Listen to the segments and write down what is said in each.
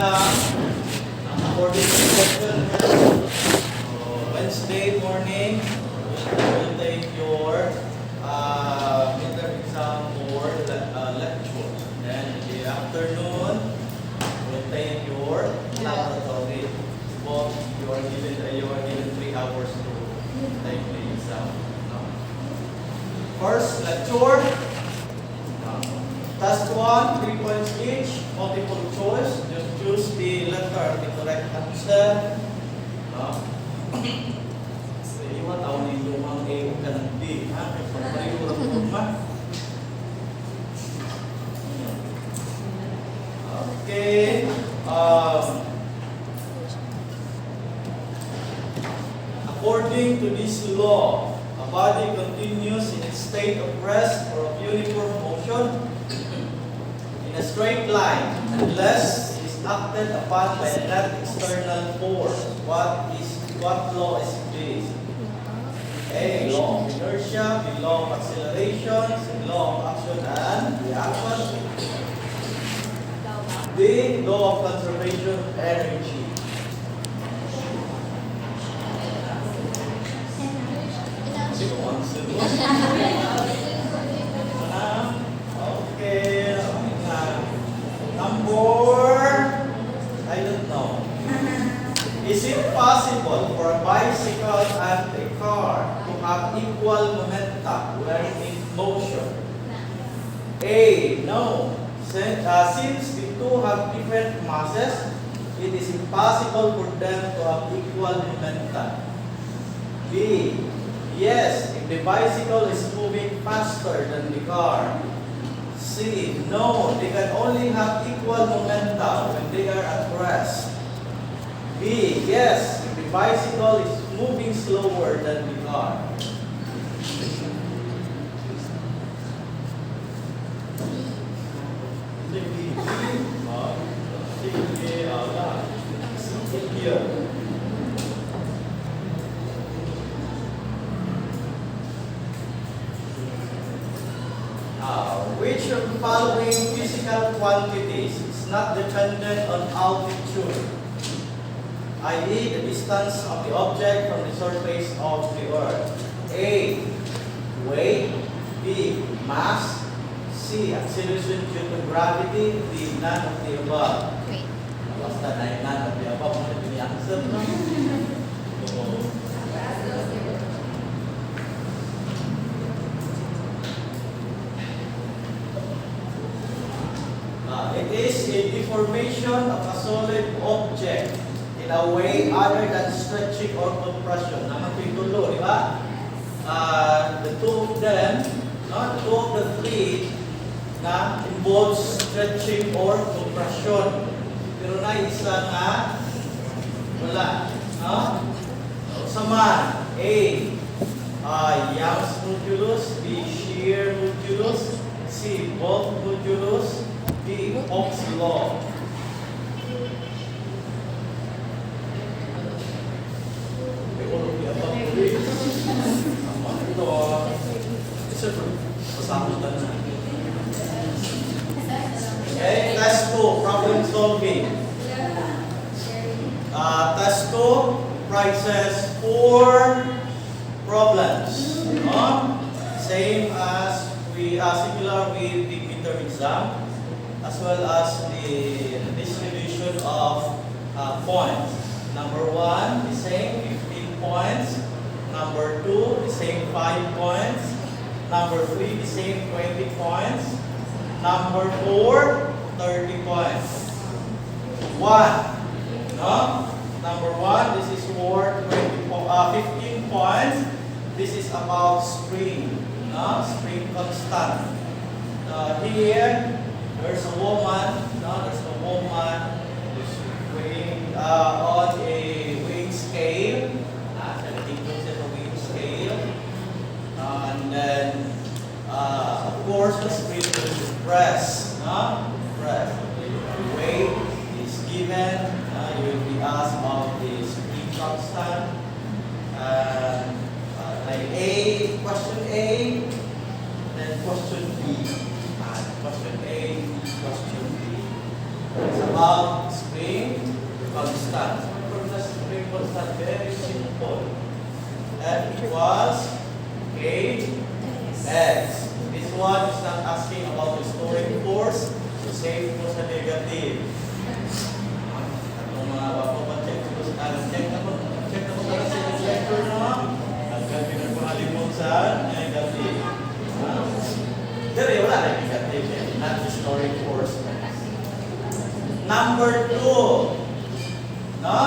exam according to schedule. Wednesday morning, you will take your midterm exam or lecture. Then in the afternoon, you will take your laboratory. Both you are given 3 hours to take the exam. First lecture. Task 1, 3 points each, multiple choice. Just choose the letter, the correct answer. So, iwan tao ni lumang A o ka ng D. Pagpapayura po ma. Okay. According to this law, a body continues in its state of rest or of uniform motion in a straight line unless it is acted upon by a net external force. What law is this? A. Law of inertia, B. Law of acceleration, C. Law of action and reaction, D. Law of conservation of energy. Okay. Number, I don't know. Is it possible for a bicycle and a car to have equal momentum when in motion? A. No. Since the two have different masses, it is impossible for them to have equal momentum. B. Yes, if the bicycle is moving faster than the car. C. No, they can only have equal momentum when they are at rest. B. Yes, if the bicycle is moving slower than the car. Which of the following physical quantities is not dependent on altitude, i.e. the distance of the object from the surface of the earth? A. Weight, B. Mass, C. Acceleration due to gravity, D. None of the above. Basta na yung none of the above, ano yung answer, no? It is a deformation of a solid object in a way other than stretching or compression. Naman ito yung tulo, di ba? The two of them, the two of the three na involves stretching or compression. Pero na isa nga wala. Sama. A. Young's modulus. B. Shear modulus. C. Bolt modulus. D. Hooke's law. Okay, test 2, problem solving. Test 2 prices 4 problems. Same as similar with the midterm exam, as well as the distribution of points. Number 1, the same 15 points. Number 2, the same 5 points. Number 3, the same 20 points. Number 4, 30 points. 1. Number 1, this is worth 15 points. This is about spring. Spring constant. Here, there's a woman. There's a woman who's weighing on a weighing scale. There's a weighing scale. And then, of course, the spring will press. Press. The weight is given. You will be asked about the spring constant. Like A, question A, then question B. Question A, question B. It's about spring. constant. From the supreme constant, very simple. F equals kx. This one is not asking about restoring force. So save mo sa negative. Atong mga check na mo para sa lecture na. Agad pinagpahalimot sa negative. Dari wala na negative. Not restoring force. Number 2. No?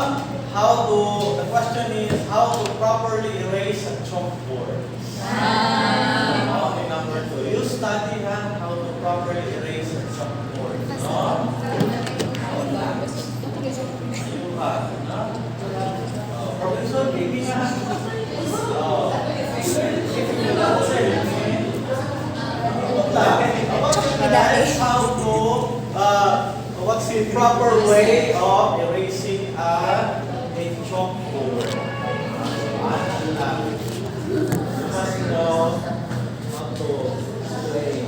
The question is how to properly erase a chalkboard. Number 2. You study how to properly erase a chalkboard. No? Problem solved, baby nga. What's the proper way of erasing a chalkboard? You must know how to erase.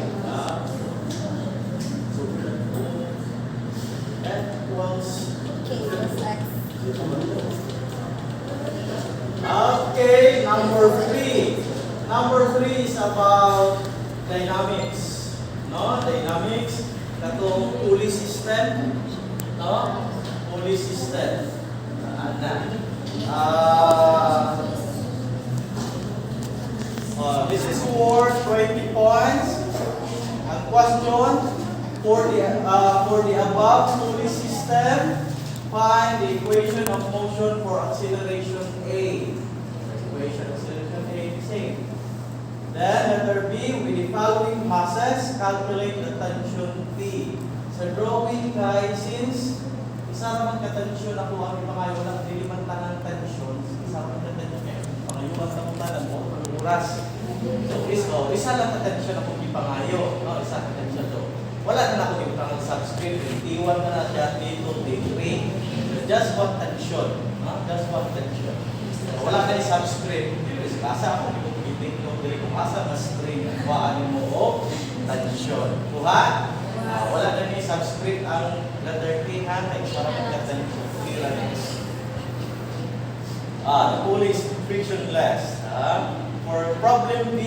That was okay. Number 3. Number 3 is about dynamics. No, dynamics. Katong pulley system, no? Pulley system. This is worth 20 points. Ang question for the above pulley system, find the equation of motion for acceleration A. Equation of acceleration A is same. Then letter B, with the following masses, calculate the tension P. Sa drawing guys, since isa naman ka-tension ako ang mga walang dilimantan ng tension, isa naman ka-tension pangayuan sa mutalan mo, oras. So, isa lang ka-tension ako ipangayo, no? Isa ka-tension to. Wala na ako yung pang subscript, iwan na na siya dito, D3. Just one tension, no? Just one tension. Wala na yung subscript, asa ako yung kung asa na string, kuhaan mo o tension. Kuha? Wala na ni subscript ang letter T ha, ay para magka-tension. Clearance. The pulley is frictionless. For problem B,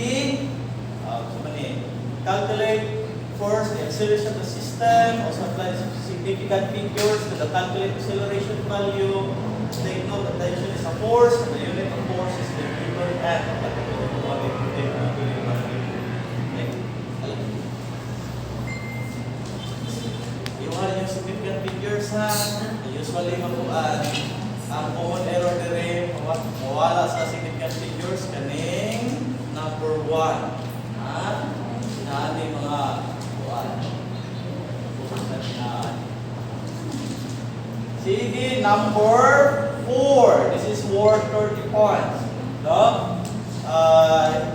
calculate first the acceleration of the system, also apply significant figures to the calculate acceleration value. Take note that tension is a force, and the unit of force is the Newton and yung significant figures ha, usually makuhaan ang common error dire mawala sa significant figures kaning number 1 na mga kuhaan. Sige, number 4. This is worth 30 points. No?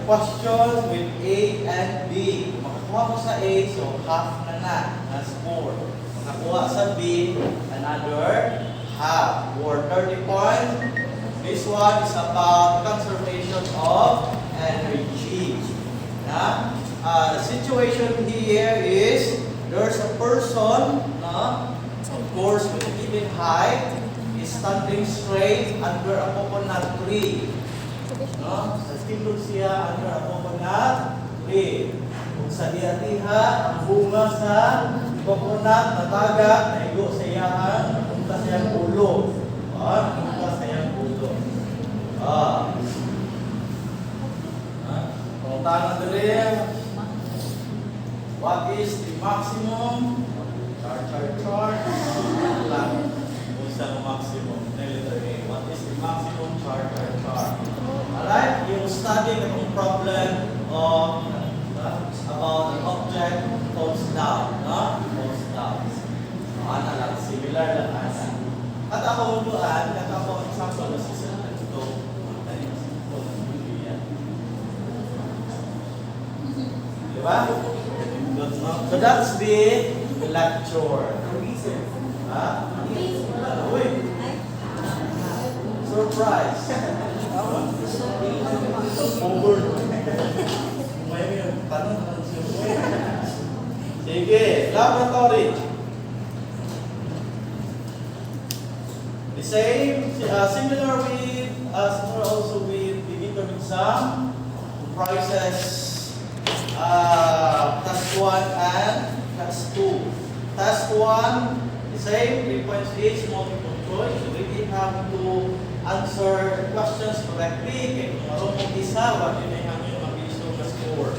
Question with A and B. Makakuha mo sa A, so half na score. Makakuha sa B, another half. Worth 30 points. This one is about conservation of energy. The situation here is there's a person, of course, with a given height, is standing straight under a coconut tree. Nagtindog siya under a coconut tree. Kung sa diha-diha, ang bunga sa coconut na tagat, naigo sa iyahan, punta sa iyang ulo. Punta sa iyang ulo. Pangutanan din, what is the maximum? Chart. What's the maximum? What is the maximum chart? Alright, you study the problem of about an object falls down, falls down. Similar lang asa. At ako example na sila ito. Diba? So that's the lecture. Surprise. Sige, laboratory. Similar also with the midterm exam, comprises task 1 and task 2. Task 1, the same, 3 points each, multiple choice. You really have to answer questions correctly. Kaya kung marunong isa, wag yun ay hanggang mabiso na score.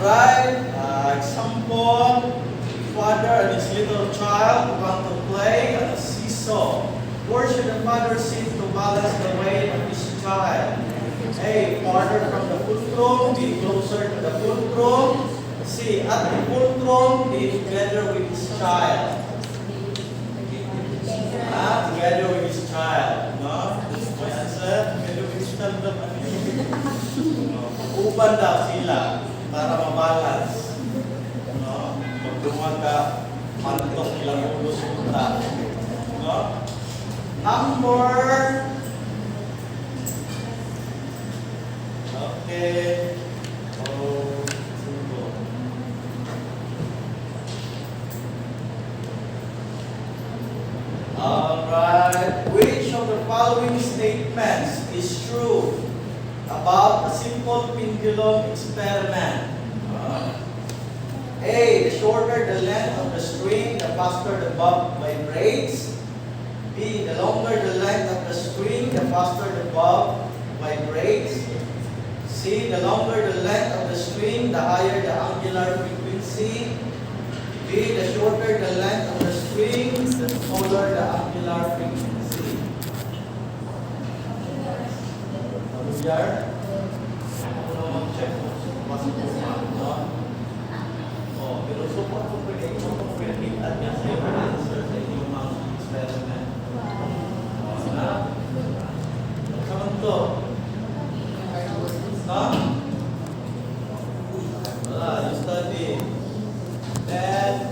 Alright, example, father and his little child want to play on a seesaw. Where should the father sit to balance the weight of his child? A, farther from the fulcrum, B, closer to the fulcrum. C, at the fulcrum, D, together with his child. Together with his child. No? This is my answer. Together with his child. Uban daw sila para mabalance. No? Magdumag ka, mantok ilang ulos punta. No? Number. Okay. Alright. Which of the following statements is true about a simple pendulum experiment? A, the shorter the length of the string, the faster the bob vibrates. B, the longer the length of the string, the faster the bob vibrates. C, the longer the length of the string, the higher the angular frequency. D, the shorter the length of the string, the smaller the angular frequency. Familiar? Ano mag-check mo? Pasok mo no? Pero support ko pwede ito pinakita niya sa yung answer sa inyong mga experiment. Kaman to? No? You study. Then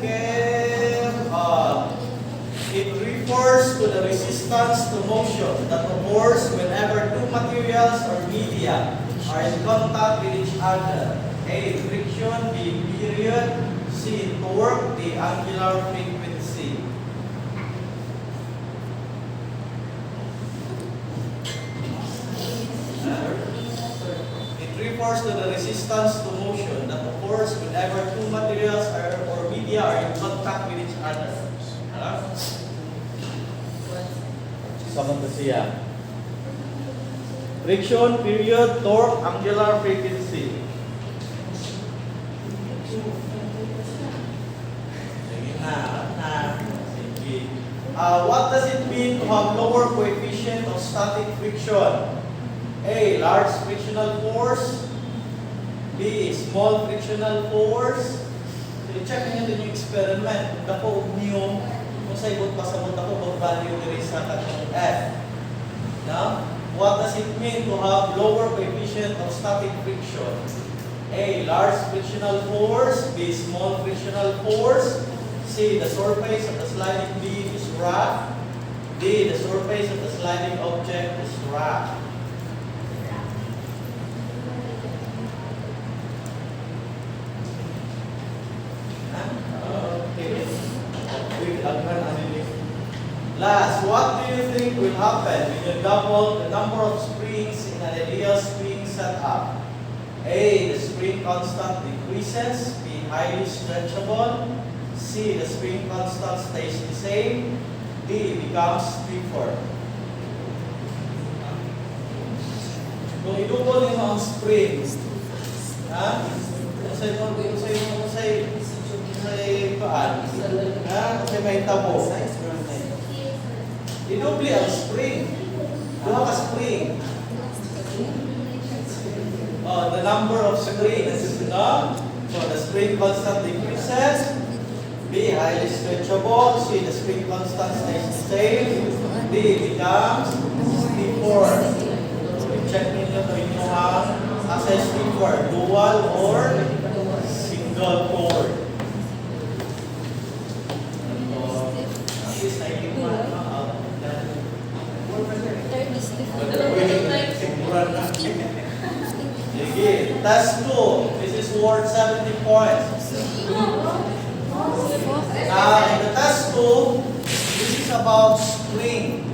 it refers to the resistance to motion that occurs whenever two materials or media are in contact with each other. A, friction. B, period. C, torque. D, angular frequency. It refers to the resistance to motion that occurs whenever two materials or media are in contact with each other. Sama to siya. Friction, period, torque, angular frequency. What does it mean to have lower coefficient of static friction? A, large frictional force. B, small frictional force. So, i-check nyo din yung experiment. Kung dako niyo, kung sa ibot pasabot ako, mag-value nyo sa katong F. Now, what does it mean to have lower coefficient of static friction? A, large frictional force. B, small frictional force. C, the surface of the sliding beam is rough. D, the surface of the sliding object is rough. Last, what do you think will happen when you double the number of springs in an ideal spring setup? A, the spring constant decreases. B, highly stretchable. C, the spring constant stays the same. D, becomes stiffer. Kung i-double nyo ang spring, Kasi may tabo. I-double ang spring. Duha ka spring. The number of springs. So the spring constant decreases. B, highly stretchable. C, the spring constant stays the same. D, becomes stiffer. So check ninyo to inyong asa stiffer, dual or single core. At least I think Task 2. This is worth 70 points. In the test 2, this is about spring.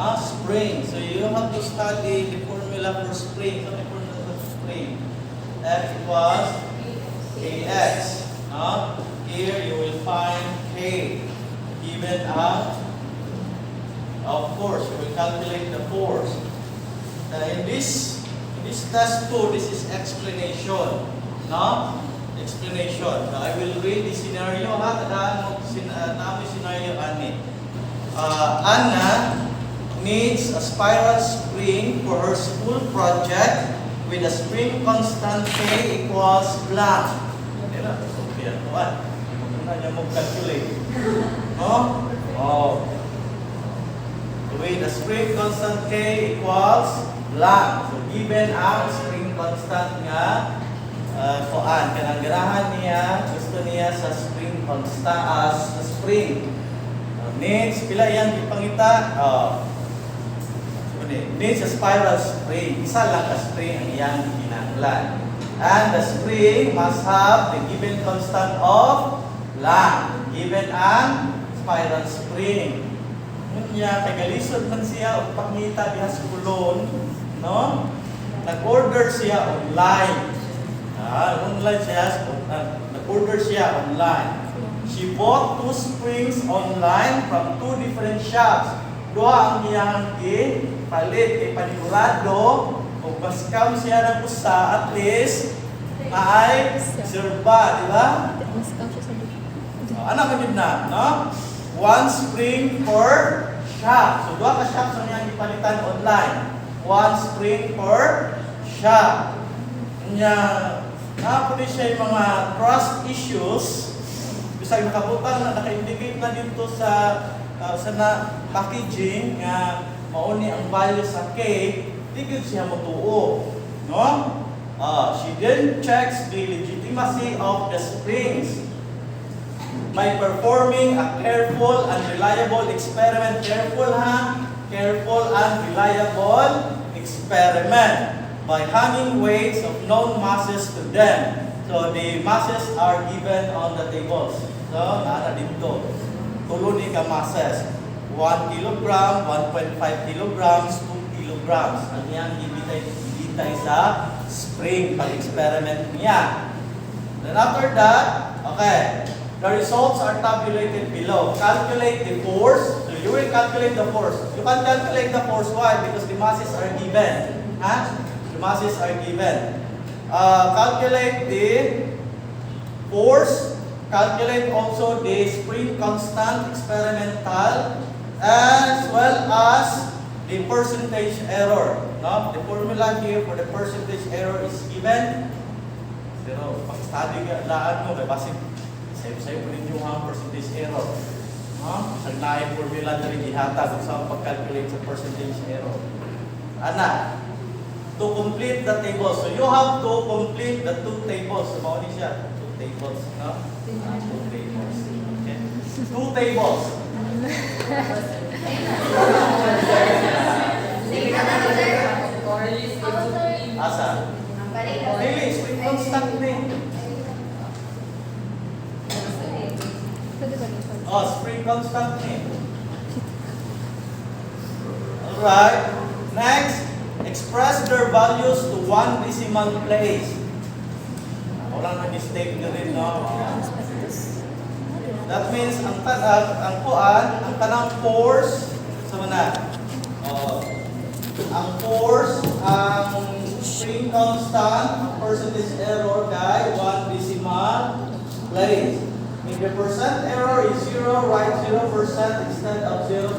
Spring. So you have to study the formula for spring. So the formula for spring. F equals Kx. Here you will find K given as, of course, you will calculate the force. In this test 2, this is explanation. Explanation. I will read the scenario. Nami scenario ani. Anna needs a spiral spring for her school project with a spring constant K equals blank. Okay, what? Ano niya mag-calculate? With a spring constant K equals blank. So given ang spring constant nga kanang ganahan niya, gusto niya sa spring constant sa spring. Needs pila yan ipangita? Needs a spiral spring. Isa lang ka spring ang iyang kinahanglan. And the spring must have the given constant of blank. Given ang spiral spring. Niya kagalisod man siya og pangita diha sa kulon, no? Nag-order siya online. Nag-order siya online. She bought 2 springs online from 2 different shops. Duha ang iyang palit kay panigurado o baskam siya ng usa at least ay serba, di ba? Ano man yun na, no? 1 spring per shop. So, duha ka shops ang iyang ipalitan online. 1 spring per shop. Napuli siya yung mga trust issues. Bisag nakabutan na naka-indicate na dito sa packaging nga mauni ang value sa K, di gyud siya motuo, no? She then checks the legitimacy of the springs by performing a careful and reliable experiment. Careful and reliable experiment by hanging weights of known masses to them. So the masses are given on the tables. So nara dito. Tulo ni ka masses. 1 kilogram, 1.5 kilograms, 2 kilograms. Ang iyang ibitay sa spring pag-experiment niya. Then after that, okay, the results are tabulated below. Calculate the force. So you will calculate the force. You can calculate the force. Why? Because the masses are given. The masses are given. Calculate the force. Calculate also the spring constant experimental as well as the percentage error. No? The formula here for the percentage error is given. Pero pag-study laan mo, may basig sa'yo po ninyo ang percentage error. Isang laing formula na rin ihatag sa pag-calculate sa percentage error. To complete the table. So you have to complete the 2 tables. So mauni siya. 2 tables. No? 2 tables. Okay. 2 tables. Asa? Really, spring constant ni. Spring constant ni. Alright. Next, express their values to 1 decimal place. Walang nag-mistake na rin, no? That means, ang tanang force, sa mana? Ang force, ang spring constant, ang percentage error kay 1 decimal place. If the percent error is 0, write 0% instead of 0.0%.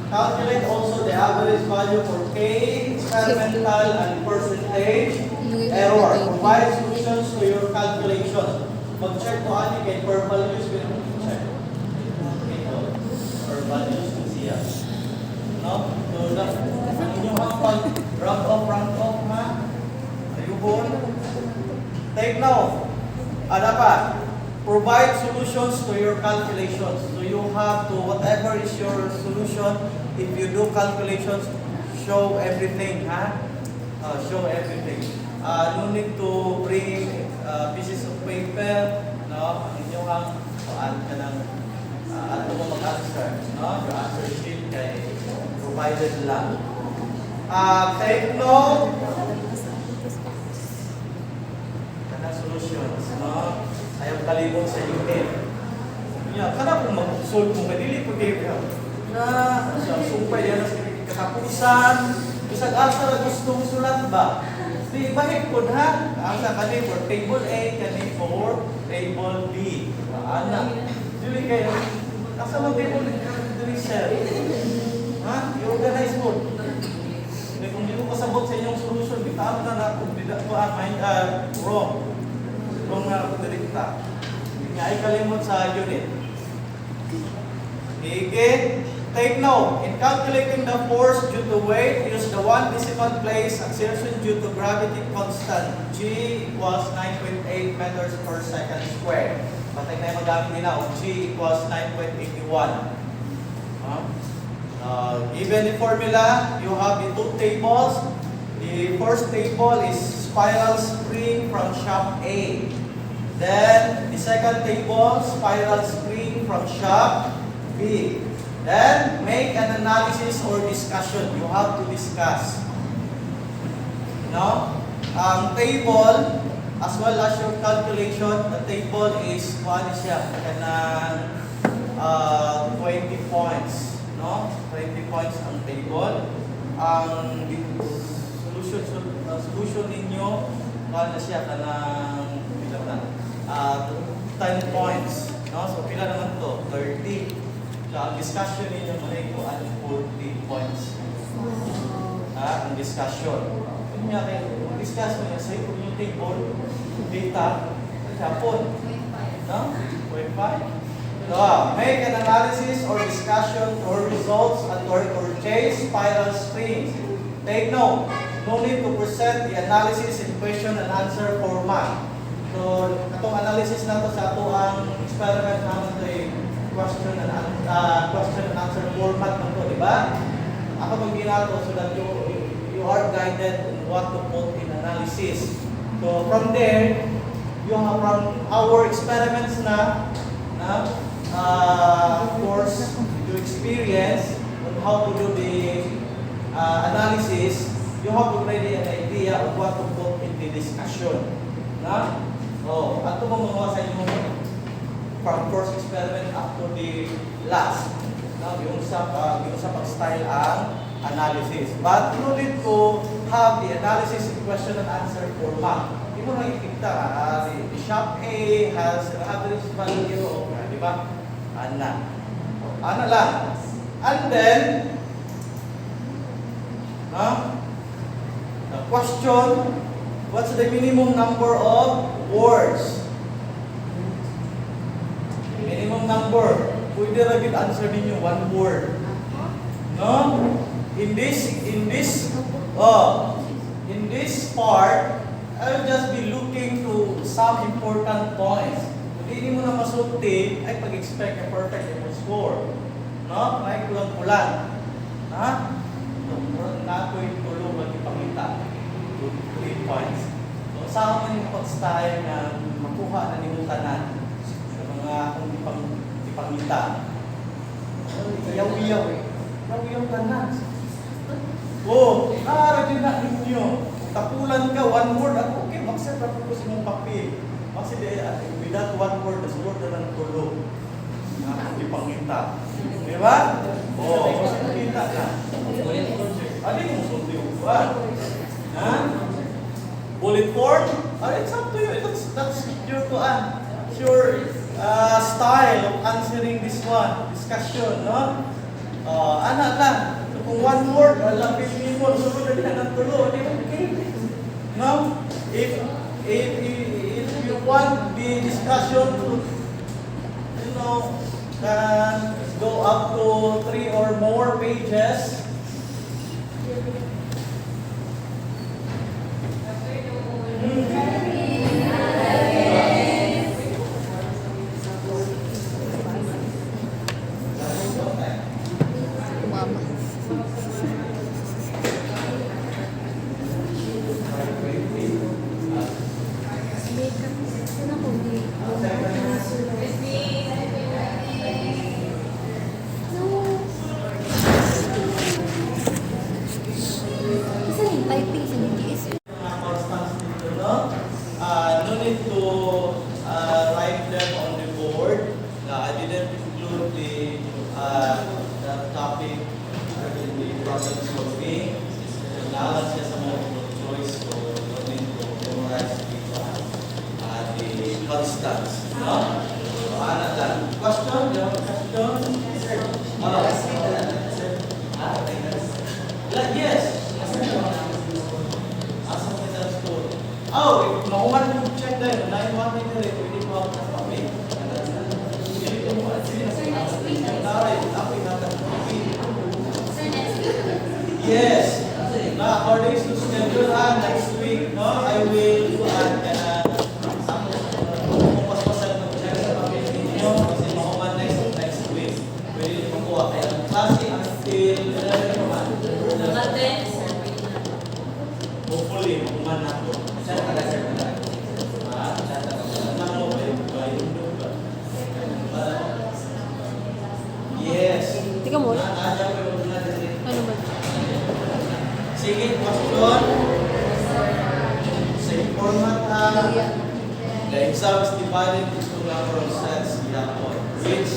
Calculate also the average value for K, experimental, and percentage error. Provide solutions to your calculations. Mag-check ko ani kay per values check. Per values ko siya. No? So, ang inyong pag round off, ha? Ayubon. Take note. Dapat. Provide solutions to your calculations. So you have to, whatever is your solution, if you do calculations, show everything, ha? Show everything. No need to bring pieces of paper, no? Ang inyong kuan ka ng ato mo mag-answer, no? Your answer sheet kay provided lang. Take note kana solutions, no? Ayaw kalibong sa unit. Kana kung mag-solve mo madili pag na sa sumpay yan sa katapusan, bisag asa ra gustong sulat ba? Di bahig pod ha. Asa kani for table A, kani for table B. Ana. Dili kayo asa mo table dili sir. Ha? I-organize mo. Kung di mo kasabot sa inyong solution, bitaw na na kung di ko mind wrong. Wrong na direkta. Nga ay kalimot sa unit. Okay. Take note, in calculating the force due to weight, use the 1 decimal place exertion due to gravity constant. G equals 9.8 meters per second squared. Patay na yung magamit nila. G equals 9.81. Given the formula, you have the two tables. The first table is spiral spring from shaft A. Then, the second table, spiral spring from shaft B. Then, make an analysis or discussion. You have to discuss. No? Ang table, as well as your calculation, the table is, ano siya, kanang 20 points. No? 20 points ang table. Ang solution ninyo, ano siya, kanang 10 points. No? So, pila naman to? 30. So, ang discussion ninyo malay ko ano 40 points. Ang discussion. Kung nga kayo, discuss mo niya sa yung table, data, Japon. No? 0.5. So, make an analysis or discussion or results at or chase spiral springs. Take note, no need to present the analysis in question and answer format. So, itong analysis na to sa ato ang experiment naman ito question and answer format ng to, di ba? Ako mag-ginato so that you are guided on what to put in analysis. So from there, you have from our experiments na of course, you experience on how to do the analysis, you have already an idea of what to put in the discussion. Na? Oh, ato mo mga sa inyo from first experiment up to the last. Now, yung sa pag-style ang analysis. But you need to have the analysis in question and answer format. Hindi mo nakikita, the shop A has an average value of, di ba? Ana lang. And then, the question, what's the minimum number of words? Minimum number. Pwede rin answer ninyo one word. No? In this part, I'll just be looking to some important points. Kung hindi mo na masulti, ay pag-expect na perfect yung score. No? May kulang-kulang. Ha? Nako'y tulong mag-ipakita. 3 points. So, saan man yung pag-style na makuha na nimutanan? Kung ipangita. Iyaw-iyaw eh. Iyaw-iyaw ka na. Din na ninyo. Tapulan ka, one word. Ako, okay, magsat na po sa mong papel. Kasi without one word, the word na ng tulo. Ipangita. Di ba? Kasi nakita na. Ano yung musulti yung buwan? Bullet form? It's up to you. That's your kuan. Your style of answering this one, discussion, no? Anak lang. So, kung one word, lapit mo, sunod na din ang tulo, di okay. No? If you want the discussion to, can go up to 3 or more pages, distance. No? So, ano dyan? Question? You have a question? Sir. Yes. Asa mo sa school? Oh, makuha mo check na yun. 9-1 din rin. Pwede mo ako ng kami. Hindi ko mo. Sir, next week. Alright, ako yung natanong. Sir, next week. Yes. Na according to schedule next week, no, I will pumaspasan ng check sa pamilya ninyo kasi makuha next week. Pwede nyo makuha. Kaya ang klase until 11 naman. Mga 10, sir. Pwede na. Hopefully, makuha na ako. Sir, sir. Yes. Tika mo. Ano ba? Sige, question. Same format. The exam is divided into number of sets. Which